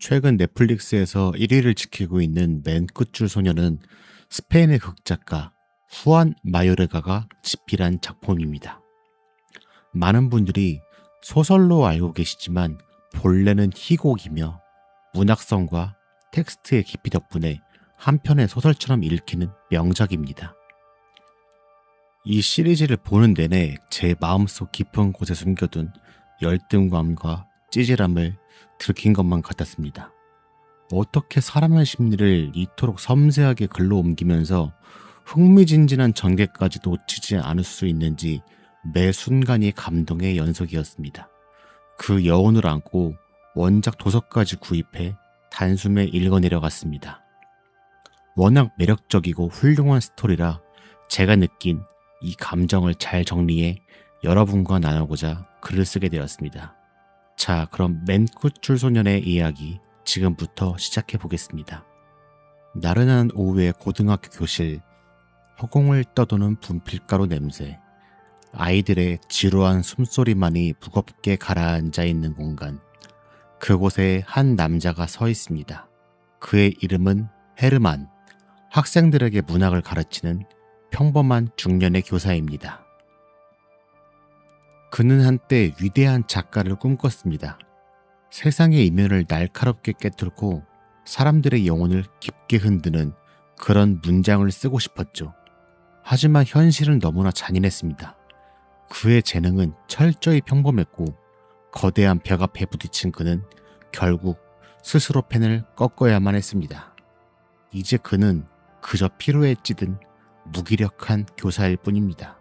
최근 넷플릭스에서 1위를 지키고 있는 맨 끝줄 소녀는 스페인의 극작가 후안 마요르가가 집필한 작품입니다. 많은 분들이 소설로 알고 계시지만 본래는 희곡이며 문학성과 텍스트의 깊이 덕분에 한편의 소설처럼 읽히는 명작입니다. 이 시리즈를 보는 내내 제 마음속 깊은 곳에 숨겨둔 열등감과 찌질함을 들킨 것만 같았습니다. 어떻게 사람의 심리를 이토록 섬세하게 글로 옮기면서 흥미진진한 전개까지 놓치지 않을 수 있는지 매 순간이 감동의 연속이었습니다. 그 여운을 안고 원작 도서까지 구입해 단숨에 읽어내려갔습니다. 워낙 매력적이고 훌륭한 스토리라 제가 느낀 이 감정을 잘 정리해 여러분과 나누고자 글을 쓰게 되었습니다. 자, 그럼 맨 끝줄 소년의 이야기 지금부터 시작해 보겠습니다. 나른한 오후의 고등학교 교실, 허공을 떠도는 분필가루 냄새, 아이들의 지루한 숨소리만이 무겁게 가라앉아 있는 공간. 그곳에 한 남자가 서 있습니다. 그의 이름은 헤르만, 학생들에게 문학을 가르치는 평범한 중년의 교사입니다. 그는 한때 위대한 작가를 꿈꿨습니다. 세상의 이면을 날카롭게 깨뚫고 사람들의 영혼을 깊게 흔드는 그런 문장을 쓰고 싶었죠. 하지만 현실은 너무나 잔인했습니다. 그의 재능은 철저히 평범했고 거대한 벽 앞에 부딪힌 그는 결국 스스로 펜을 꺾어야만 했습니다. 이제 그는 그저 피로에 찌든 무기력한 교사일 뿐입니다.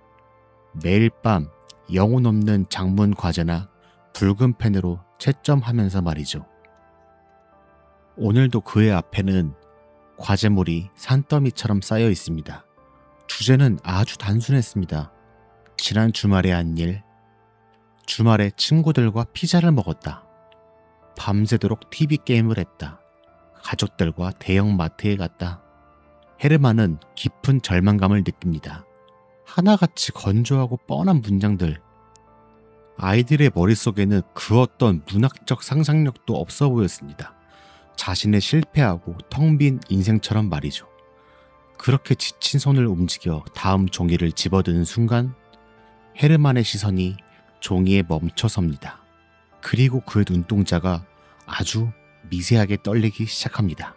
매일 밤 영혼 없는 작문 과제나 붉은 펜으로 채점하면서 말이죠. 오늘도 그의 앞에는 과제물이 산더미처럼 쌓여 있습니다. 주제는 아주 단순했습니다. 지난 주말에 한 일, 주말에 친구들과 피자를 먹었다. 밤새도록 TV 게임을 했다. 가족들과 대형 마트에 갔다. 헤르만은 깊은 절망감을 느낍니다. 하나같이 건조하고 뻔한 문장들. 아이들의 머릿속에는 그 어떤 문학적 상상력도 없어 보였습니다. 자신의 실패하고 텅 빈 인생처럼 말이죠. 그렇게 지친 손을 움직여 다음 종이를 집어드는 순간 헤르만의 시선이 종이에 멈춰섭니다. 그리고 그의 눈동자가 아주 미세하게 떨리기 시작합니다.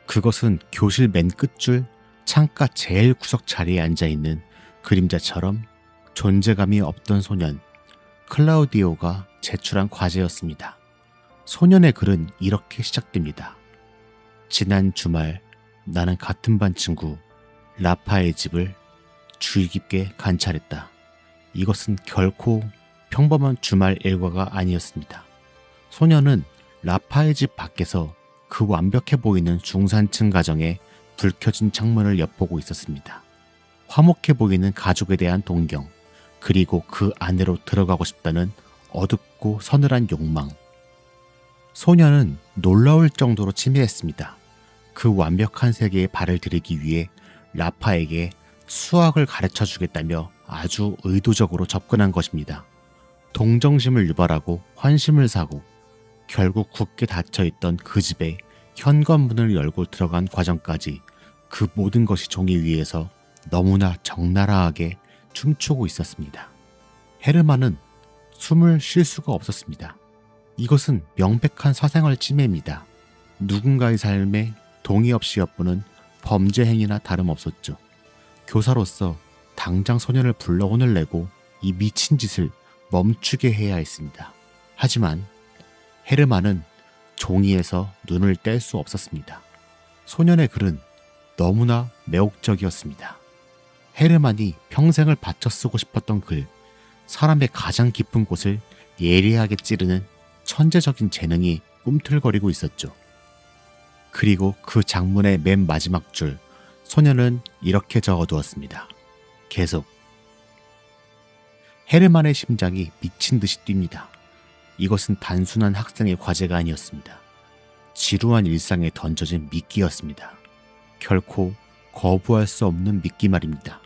그것은 교실 맨 끝줄 창가 제일 구석 자리에 앉아있는 그림자처럼 존재감이 없던 소년 클라우디오가 제출한 과제였습니다. 소년의 글은 이렇게 시작됩니다. 지난 주말 나는 같은 반 친구 라파의 집을 주의 깊게 관찰했다. 이것은 결코 평범한 주말 일과가 아니었습니다. 소년은 라파의 집 밖에서 그 완벽해 보이는 중산층 가정의 불 켜진 창문을 엿보고 있었습니다. 화목해 보이는 가족에 대한 동경, 그리고 그 안으로 들어가고 싶다는 어둡고 서늘한 욕망. 소년은 놀라울 정도로 치밀했습니다. 그 완벽한 세계에 발을 들이기 위해 라파에게 수학을 가르쳐 주겠다며 아주 의도적으로 접근한 것입니다. 동정심을 유발하고 환심을 사고 결국 굳게 닫혀있던 그 집에 현관문을 열고 들어간 과정까지 그 모든 것이 종이 위에서 너무나 적나라하게 춤추고 있었습니다. 헤르만은 숨을 쉴 수가 없었습니다. 이것은 명백한 사생활 침해입니다. 누군가의 삶에 동의 없이 엿보는 범죄 행위나 다름없었죠. 교사로서 당장 소년을 불러 혼을 내고 이 미친 짓을 멈추게 해야 했습니다. 하지만 헤르만은 종이에서 눈을 뗄 수 없었습니다. 소년의 글은 너무나 매혹적이었습니다. 헤르만이 평생을 바쳐 쓰고 싶었던 글, 사람의 가장 깊은 곳을 예리하게 찌르는 천재적인 재능이 꿈틀거리고 있었죠. 그리고 그 장문의 맨 마지막 줄, 소년은 이렇게 적어두었습니다. 계속. 헤르만의 심장이 미친 듯이 뜁니다. 이것은 단순한 학생의 과제가 아니었습니다. 지루한 일상에 던져진 미끼였습니다. 결코 거부할 수 없는 미끼 말입니다.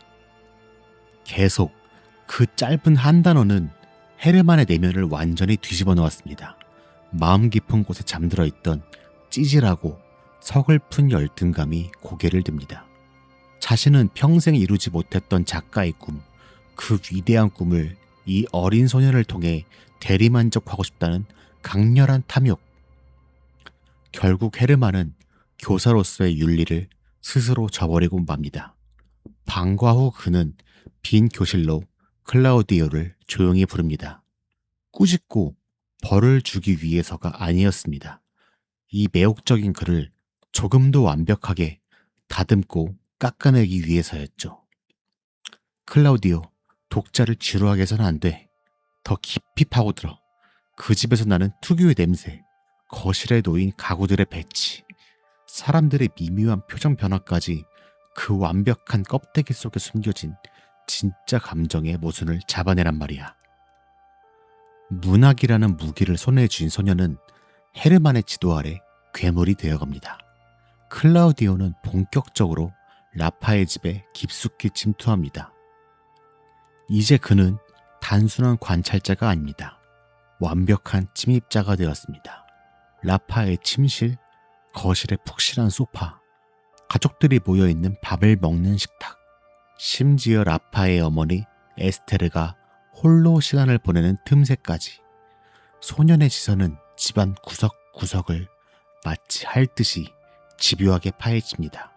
계속. 그 짧은 한 단어는 헤르만의 내면을 완전히 뒤집어 놓았습니다. 마음 깊은 곳에 잠들어 있던 찌질하고 서글픈 열등감이 고개를 듭니다. 자신은 평생 이루지 못했던 작가의 꿈, 그 위대한 꿈을 이 어린 소년을 통해 대리만족하고 싶다는 강렬한 탐욕. 결국 헤르만은 교사로서의 윤리를 스스로 저버리고 맙니다. 방과 후 그는 빈 교실로 클라우디오를 조용히 부릅니다. 꾸짖고 벌을 주기 위해서가 아니었습니다. 이 매혹적인 그를 조금도 완벽하게 다듬고 깎아내기 위해서였죠. 클라우디오, 독자를 지루하게 해서는 안 돼. 더 깊이 파고들어. 그 집에서 나는 특유의 냄새, 거실에 놓인 가구들의 배치, 사람들의 미묘한 표정 변화까지 그 완벽한 껍데기 속에 숨겨진 진짜 감정의 모순을 잡아내란 말이야. 문학이라는 무기를 손에 쥔 소녀는 헤르만의 지도 아래 괴물이 되어갑니다. 클라우디오는 본격적으로 라파의 집에 깊숙이 침투합니다. 이제 그는 단순한 관찰자가 아닙니다. 완벽한 침입자가 되었습니다. 라파의 침실, 거실의 푹신한 소파, 가족들이 모여있는 밥을 먹는 식탁, 심지어 라파의 어머니 에스테르가 홀로 시간을 보내는 틈새까지 소년의 시선은 집안 구석구석을 마치 할 듯이 집요하게 파헤칩니다.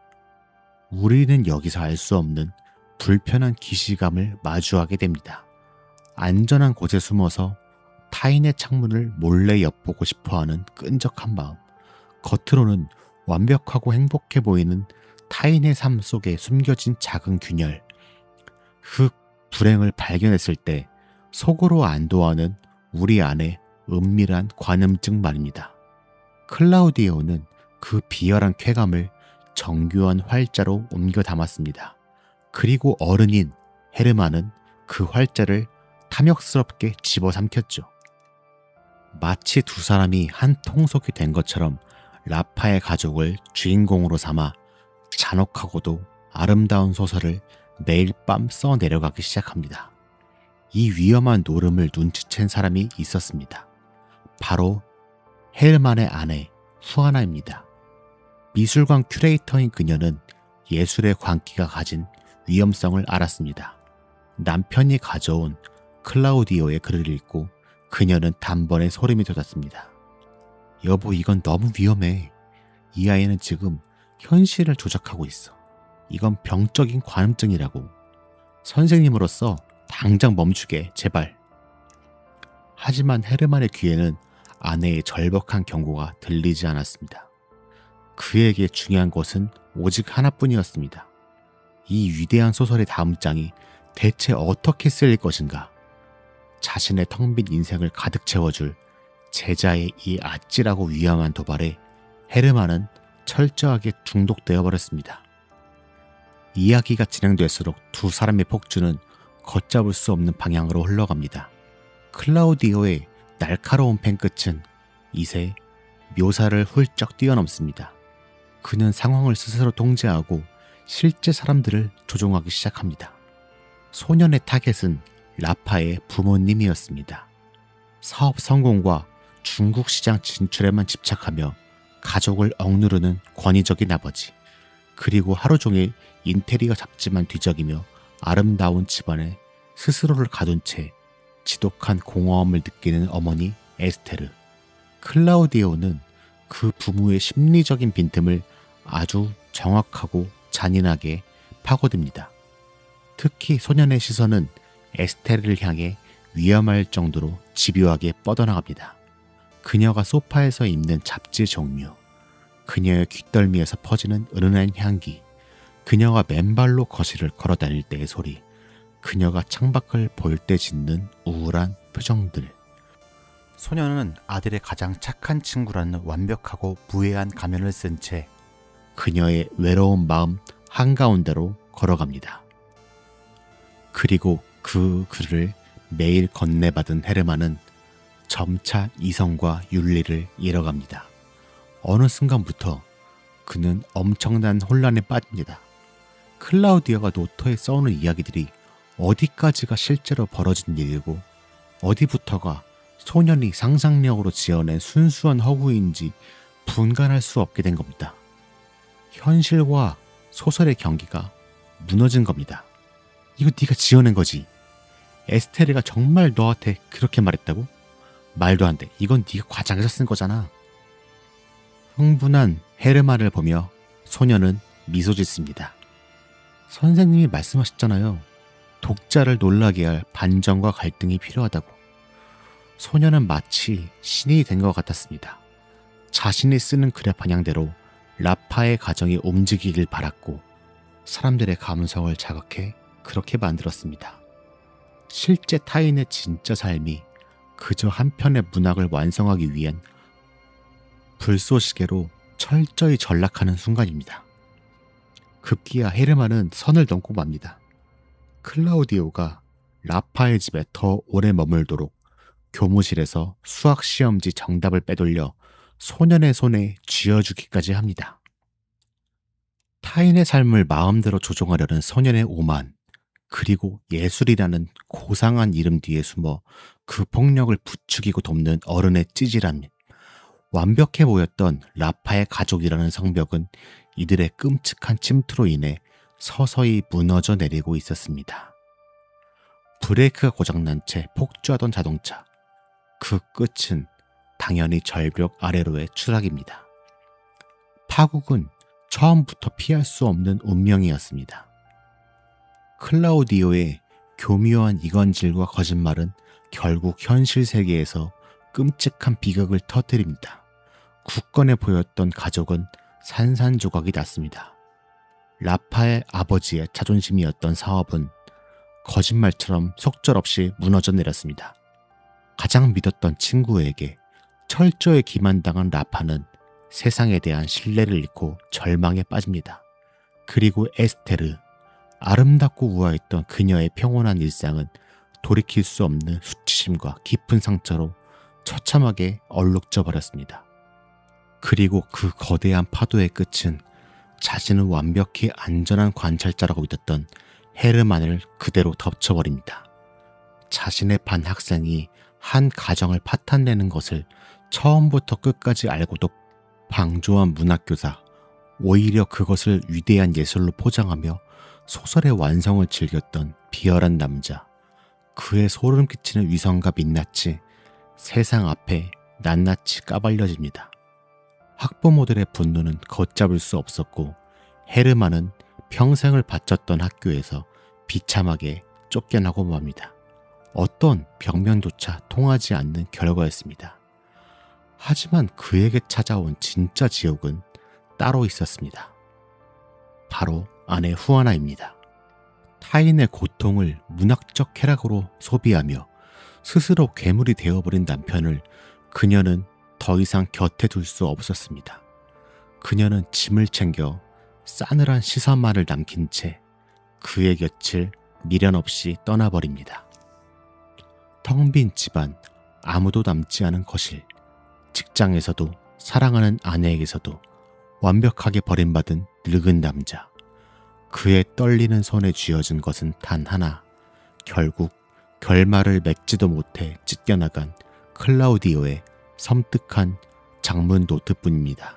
우리는 여기서 알 수 없는 불편한 기시감을 마주하게 됩니다. 안전한 곳에 숨어서 타인의 창문을 몰래 엿보고 싶어하는 끈적한 마음, 겉으로는 완벽하고 행복해 보이는 타인의 삶 속에 숨겨진 작은 균열, 흑 불행을 발견했을 때 속으로 안도하는 우리 안의 은밀한 관음증 말입니다. 클라우디오는 그 비열한 쾌감을 정교한 활자로 옮겨 담았습니다. 그리고 어른인 헤르만은 그 활자를 탐욕스럽게 집어삼켰죠. 마치 두 사람이 한 통속이 된 것처럼 라파의 가족을 주인공으로 삼아 잔혹하고도 아름다운 소설을 매일 밤 써내려가기 시작합니다. 이 위험한 노름을 눈치챈 사람이 있었습니다. 바로 헤르만의 아내 후아나입니다. 미술관 큐레이터인 그녀는 예술의 광기가 가진 위험성을 알았습니다. 남편이 가져온 클라우디오의 글을 읽고 그녀는 단번에 소름이 돋았습니다. 여보, 이건 너무 위험해. 이 아이는 지금 현실을 조작하고 있어. 이건 병적인 관음증이라고. 선생님으로서 당장 멈추게, 제발. 하지만 헤르만의 귀에는 아내의 절박한 경고가 들리지 않았습니다. 그에게 중요한 것은 오직 하나뿐이었습니다. 이 위대한 소설의 다음 장이 대체 어떻게 쓰일 것인가? 자신의 텅 빈 인생을 가득 채워줄 제자의 이 아찔하고 위험한 도발에 헤르만은 철저하게 중독되어 버렸습니다. 이야기가 진행될수록 두 사람의 폭주는 걷잡을 수 없는 방향으로 흘러갑니다. 클라우디오의 날카로운 펜끝은 이새 묘사를 훌쩍 뛰어넘습니다. 그는 상황을 스스로 통제하고 실제 사람들을 조종하기 시작합니다. 소년의 타겟은 라파의 부모님이었습니다. 사업 성공과 중국 시장 진출에만 집착하며 가족을 억누르는 권위적인 아버지, 그리고 하루 종일 인테리어 잡지만 뒤적이며 아름다운 집안에 스스로를 가둔 채 지독한 공허함을 느끼는 어머니 에스테르. 클라우디오는 그 부모의 심리적인 빈틈을 아주 정확하고 잔인하게 파고듭니다. 특히 소년의 시선은 에스테르를 향해 위험할 정도로 집요하게 뻗어나갑니다. 그녀가 소파에서 입는 잡지 종류, 그녀의 귓덜미에서 퍼지는 은은한 향기, 그녀가 맨발로 거실을 걸어다닐 때의 소리, 그녀가 창밖을 볼 때 짓는 우울한 표정들. 소녀는 아들의 가장 착한 친구라는 완벽하고 무해한 가면을 쓴 채 그녀의 외로운 마음 한가운데로 걸어갑니다. 그리고 그 글을 매일 건네받은 헤르만은 점차 이성과 윤리를 잃어갑니다. 어느 순간부터 그는 엄청난 혼란에 빠집니다. 클라우디오가 노트에 써오는 이야기들이 어디까지가 실제로 벌어진 일이고 어디부터가 소년이 상상력으로 지어낸 순수한 허구인지 분간할 수 없게 된 겁니다. 현실과 소설의 경계가 무너진 겁니다. 이거 네가 지어낸 거지. 에스테르가 정말 너한테 그렇게 말했다고? 말도 안 돼. 이건 네가 과장해서 쓴 거잖아. 흥분한 헤르만을 보며 소년은 미소 짓습니다. 선생님이 말씀하셨잖아요. 독자를 놀라게 할 반전과 갈등이 필요하다고. 소년은 마치 신이 된 것 같았습니다. 자신이 쓰는 글의 방향대로 라파의 가정이 움직이길 바랐고 사람들의 감성을 자극해 그렇게 만들었습니다. 실제 타인의 진짜 삶이 그저 한 편의 문학을 완성하기 위한 불쏘시개로 철저히 전락하는 순간입니다. 급기야 헤르만은 선을 넘고 맙니다. 클라우디오가 라파의 집에 더 오래 머물도록 교무실에서 수학시험지 정답을 빼돌려 소년의 손에 쥐어주기까지 합니다. 타인의 삶을 마음대로 조종하려는 소년의 오만, 그리고 예술이라는 고상한 이름 뒤에 숨어 그 폭력을 부추기고 돕는 어른의 찌질함, 완벽해 보였던 라파의 가족이라는 성벽은 이들의 끔찍한 침투로 인해 서서히 무너져 내리고 있었습니다. 브레이크가 고장난 채 폭주하던 자동차, 그 끝은 당연히 절벽 아래로의 추락입니다. 파국은 처음부터 피할 수 없는 운명이었습니다. 클라우디오의 교묘한 이간질과 거짓말은 결국 현실 세계에서 끔찍한 비극을 터뜨립니다. 굳건해 보였던 가족은 산산조각이 났습니다. 라파의 아버지의 자존심이었던 사업은 거짓말처럼 속절없이 무너져 내렸습니다. 가장 믿었던 친구에게 철저히 기만당한 라파는 세상에 대한 신뢰를 잃고 절망에 빠집니다. 그리고 에스테르, 아름답고 우아했던 그녀의 평온한 일상은 돌이킬 수 없는 수치심과 깊은 상처로 처참하게 얼룩져 버렸습니다. 그리고 그 거대한 파도의 끝은 자신은 완벽히 안전한 관찰자라고 믿었던 헤르만을 그대로 덮쳐버립니다. 자신의 반 학생이 한 가정을 파탄내는 것을 처음부터 끝까지 알고도 방조한 문학교사, 오히려 그것을 위대한 예술로 포장하며 소설의 완성을 즐겼던 비열한 남자, 그의 소름 끼치는 위선과 민낯이 세상 앞에 낱낱이 까발려집니다. 학부모들의 분노는 걷잡을 수 없었고 헤르만은 평생을 바쳤던 학교에서 비참하게 쫓겨나고 맙니다. 어떤 벽면조차 통하지 않는 결과였습니다. 하지만 그에게 찾아온 진짜 지옥은 따로 있었습니다. 바로 아내 후아나입니다. 타인의 고통을 문학적 쾌락으로 소비하며 스스로 괴물이 되어버린 남편을 그녀는 더 이상 곁에 둘 수 없었습니다. 그녀는 짐을 챙겨 싸늘한 시선만을 남긴 채 그의 곁을 미련 없이 떠나버립니다. 텅 빈 집안, 아무도 남지 않은 거실, 직장에서도 사랑하는 아내에게서도 완벽하게 버림받은 늙은 남자. 그의 떨리는 손에 쥐어진 것은 단 하나. 결국 결말을 맺지도 못해 찢겨나간 클라우디오의 섬뜩한 장문 노트뿐입니다.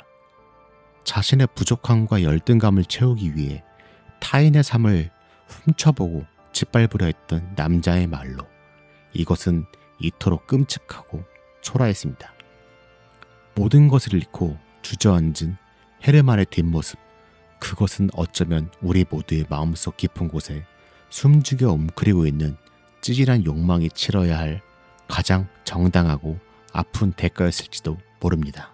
자신의 부족함과 열등감을 채우기 위해 타인의 삶을 훔쳐보고 짓밟으려 했던 남자의 말로 이것은 이토록 끔찍하고 초라했습니다. 모든 것을 잃고 주저앉은 헤르만의 뒷모습, 그것은 어쩌면 우리 모두의 마음속 깊은 곳에 숨죽여 웅크리고 있는 찌질한 욕망이 치러야 할 가장 정당하고 아픈 대가였을지도 모릅니다.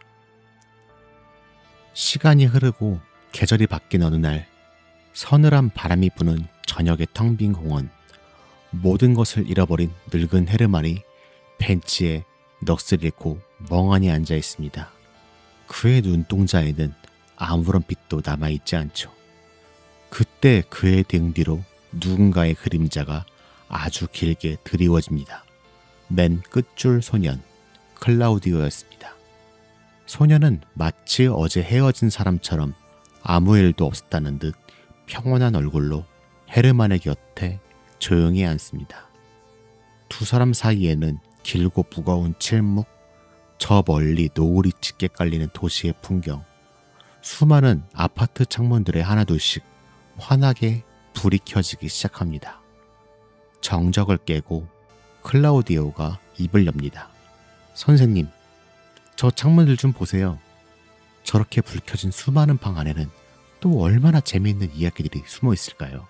시간이 흐르고 계절이 바뀐 어느 날, 서늘한 바람이 부는 저녁의 텅 빈 공원, 모든 것을 잃어버린 늙은 헤르만이 벤치에 넋을 잃고 멍하니 앉아 있습니다. 그의 눈동자에는 아무런 빛도 남아있지 않죠. 그때 그의 등 뒤로 누군가의 그림자가 아주 길게 드리워집니다. 맨 끝줄 소년, 클라우디오였습니다. 소년은 마치 어제 헤어진 사람처럼 아무 일도 없었다는 듯 평온한 얼굴로 헤르만의 곁에 조용히 앉습니다. 두 사람 사이에는 길고 무거운 칠묵, 저 멀리 노을이 짙게 깔리는 도시의 풍경, 수많은 아파트 창문들에 하나둘씩 환하게 불이 켜지기 시작합니다. 정적을 깨고 클라우디오가 입을 엽니다. 선생님, 저 창문들 좀 보세요. 저렇게 불 켜진 수많은 방 안에는 또 얼마나 재미있는 이야기들이 숨어 있을까요?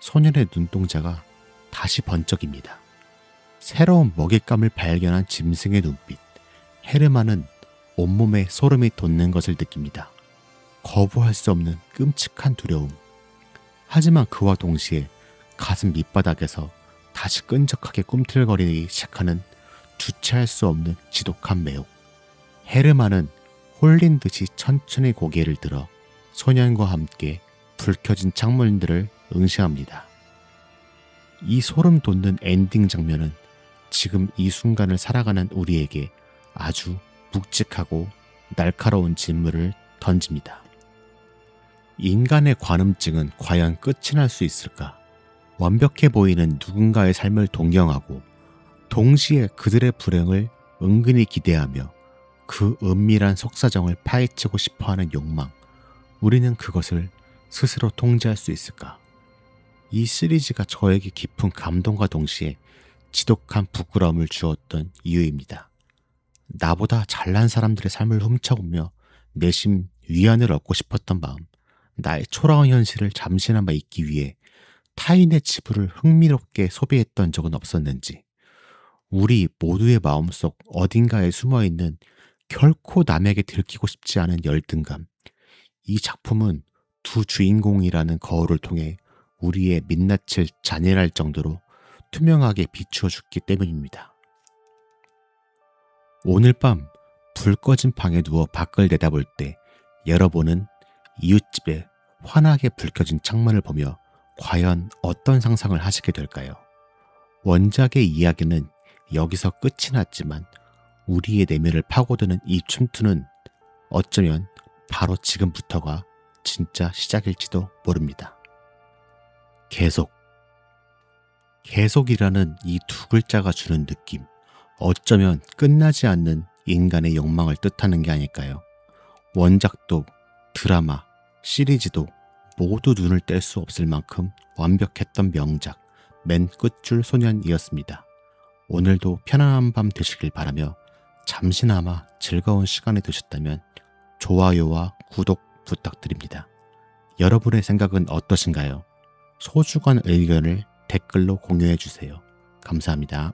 소년의 눈동자가 다시 번쩍입니다. 새로운 먹잇감을 발견한 짐승의 눈빛. 헤르만은 온몸에 소름이 돋는 것을 느낍니다. 거부할 수 없는 끔찍한 두려움. 하지만 그와 동시에 가슴 밑바닥에서 다시 끈적하게 꿈틀거리기 시작하는 주체할 수 없는 지독한 매혹. 헤르만은 홀린 듯이 천천히 고개를 들어 소년과 함께 불 켜진 창문들을 응시합니다. 이 소름 돋는 엔딩 장면은 지금 이 순간을 살아가는 우리에게 아주 묵직하고 날카로운 질문을 던집니다. 인간의 관음증은 과연 끝이 날 수 있을까? 완벽해 보이는 누군가의 삶을 동경하고 동시에 그들의 불행을 은근히 기대하며 그 은밀한 속사정을 파헤치고 싶어하는 욕망, 우리는 그것을 스스로 통제할 수 있을까? 이 시리즈가 저에게 깊은 감동과 동시에 지독한 부끄러움을 주었던 이유입니다. 나보다 잘난 사람들의 삶을 훔쳐보며 내심 위안을 얻고 싶었던 마음, 나의 초라한 현실을 잠시나마 잊기 위해 타인의 지불을 흥미롭게 소비했던 적은 없었는지, 우리 모두의 마음속 어딘가에 숨어있는 결코 남에게 들키고 싶지 않은 열등감, 이 작품은 두 주인공이라는 거울을 통해 우리의 민낯을 잔인할 정도로 투명하게 비추어 줬기 때문입니다. 오늘 밤 불 꺼진 방에 누워 밖을 내다볼 때 여러분은 이웃집에 환하게 불 켜진 창문을 보며 과연 어떤 상상을 하시게 될까요? 원작의 이야기는 여기서 끝이 났지만 우리의 내면을 파고드는 이 춤투는 어쩌면 바로 지금부터가 진짜 시작일지도 모릅니다. 계속이라는 이 두 글자가 주는 느낌, 어쩌면 끝나지 않는 인간의 욕망을 뜻하는 게 아닐까요? 원작도 드라마, 시리즈도 모두 눈을 뗄 수 없을 만큼 완벽했던 명작, 맨 끝줄 소년이었습니다. 오늘도 편안한 밤 되시길 바라며 잠시나마 즐거운 시간이 되셨다면 좋아요와 구독 부탁드립니다. 여러분의 생각은 어떠신가요? 소중한 의견을 댓글로 공유해 주세요. 감사합니다.